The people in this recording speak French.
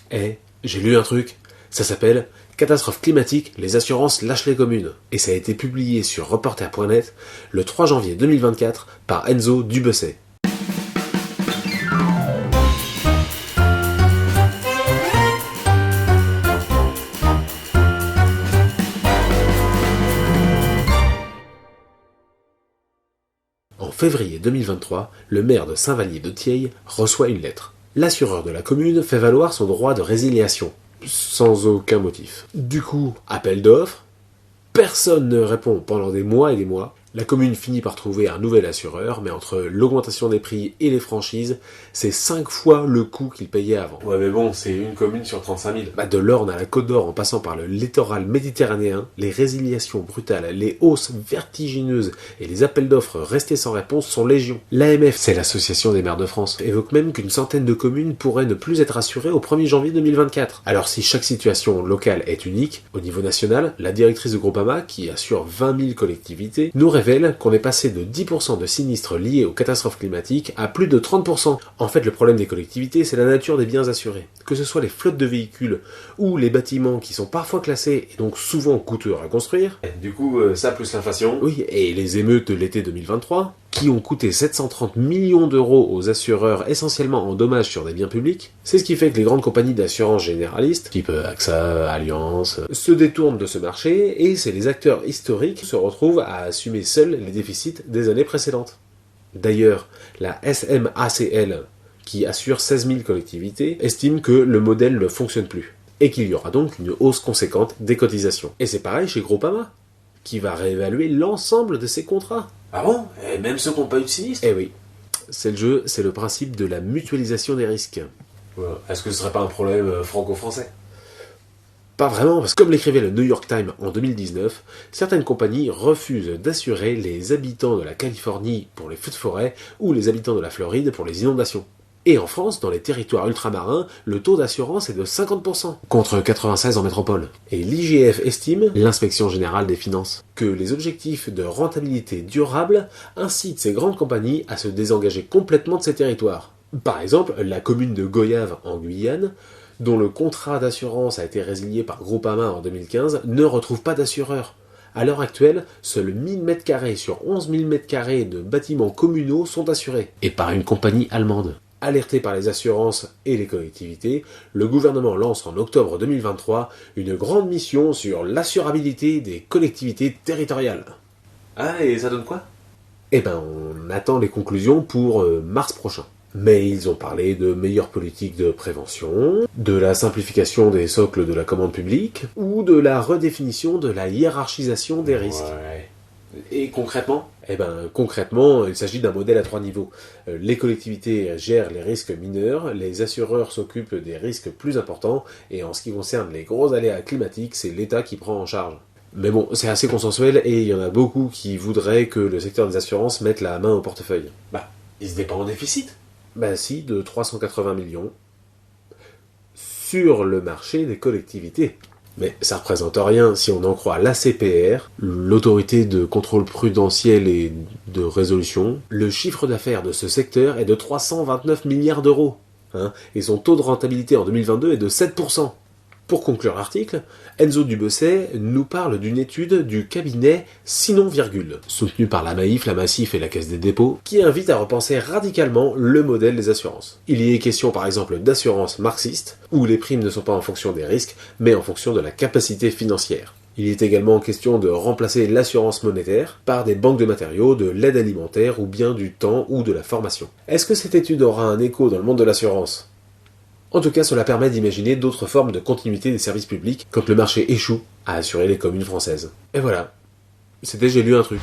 Eh, j'ai lu un truc, ça s'appelle « Catastrophe climatique, les assurances lâchent les communes » et ça a été publié sur reporter.net le 3 janvier 2024 par Enzo Dubesset. En février 2023, le maire de Saint-Vallier-de-Thièille reçoit une lettre. L'assureur de la commune fait valoir son droit de résiliation, sans aucun motif. Du coup, appel d'offres, personne ne répond pendant des mois et des mois. La commune finit par trouver un nouvel assureur, mais entre l'augmentation des prix et les franchises, c'est 5 fois le coût qu'il payait avant. Ouais mais bon, c'est une commune sur 35 000. De l'Orne à la Côte d'Or en passant par le littoral méditerranéen, les résiliations brutales, les hausses vertigineuses et les appels d'offres restés sans réponse sont légion. L'AMF, c'est l'Association des maires de France, évoque même qu'une centaine de communes pourraient ne plus être assurées au 1er janvier 2024. Alors si chaque situation locale est unique, au niveau national, la directrice de Groupama, qui assure 20 000 collectivités, nous révèle qu'on est passé de 10% de sinistres liés aux catastrophes climatiques à plus de 30%. En fait, le problème des collectivités, c'est la nature des biens assurés. Que ce soit les flottes de véhicules ou les bâtiments qui sont parfois classés et donc souvent coûteux à reconstruire. Du coup, ça plus l'inflation. Oui, et les émeutes de l'été 2023, qui ont coûté 730 millions d'euros aux assureurs essentiellement en dommages sur des biens publics. C'est ce qui fait que les grandes compagnies d'assurance généralistes, type AXA, Allianz, se détournent de ce marché et c'est les acteurs historiques qui se retrouvent à assumer seuls les déficits des années précédentes. D'ailleurs, la SMACL, qui assure 16 000 collectivités, estime que le modèle ne fonctionne plus et qu'il y aura donc une hausse conséquente des cotisations. Et c'est pareil chez Groupama, qui va réévaluer l'ensemble de ses contrats. Ah bon? Et même ceux qui n'ont pas eu de sinistre? Eh oui, c'est le jeu, c'est le principe de la mutualisation des risques. Est-ce que ce serait pas un problème franco-français? Pas vraiment, parce que comme l'écrivait le New York Times en 2019, certaines compagnies refusent d'assurer les habitants de la Californie pour les feux de forêt ou les habitants de la Floride pour les inondations. Et en France, dans les territoires ultramarins, le taux d'assurance est de 50%, contre 96% en métropole. Et l'IGF estime, l'Inspection Générale des Finances, que les objectifs de rentabilité durable incitent ces grandes compagnies à se désengager complètement de ces territoires. Par exemple, la commune de Goyave en Guyane, dont le contrat d'assurance a été résilié par Groupama en 2015, ne retrouve pas d'assureur. À l'heure actuelle, seuls 1000 m² sur 11 000 m² de bâtiments communaux sont assurés, et par une compagnie allemande. Alerté par les assurances et les collectivités, le gouvernement lance en octobre 2023 une grande mission sur l'assurabilité des collectivités territoriales. Ah, et ça donne quoi? On attend les conclusions pour mars prochain. Mais ils ont parlé de meilleures politiques de prévention, de la simplification des socles de la commande publique, ou de la redéfinition de la hiérarchisation des risques. Ouais. Et concrètement? Concrètement, il s'agit d'un modèle à 3 niveaux. Les collectivités gèrent les risques mineurs, les assureurs s'occupent des risques plus importants, et en ce qui concerne les gros aléas climatiques, c'est l'État qui prend en charge. Mais bon, c'est assez consensuel, et il y en a beaucoup qui voudraient que le secteur des assurances mette la main au portefeuille. Il se dépend en déficit? Si, de 380 millions sur le marché des collectivités. Mais ça représente rien si on en croit l'ACPR, l'autorité de contrôle prudentiel et de résolution. Le chiffre d'affaires de ce secteur est de 329 milliards d'euros. Et son taux de rentabilité en 2022 est de 7%. Pour conclure l'article, Enzo Dubesset nous parle d'une étude du cabinet Sinon Virgule, soutenu par la Maif, la Massif et la Caisse des dépôts, qui invite à repenser radicalement le modèle des assurances. Il y est question par exemple d'assurance marxiste, où les primes ne sont pas en fonction des risques, mais en fonction de la capacité financière. Il est également question de remplacer l'assurance monétaire par des banques de matériaux, de l'aide alimentaire ou bien du temps ou de la formation. Est-ce que cette étude aura un écho dans le monde de l'assurance ? En tout cas, cela permet d'imaginer d'autres formes de continuité des services publics quand le marché échoue à assurer les communes françaises. Et voilà, c'était J'ai lu un truc.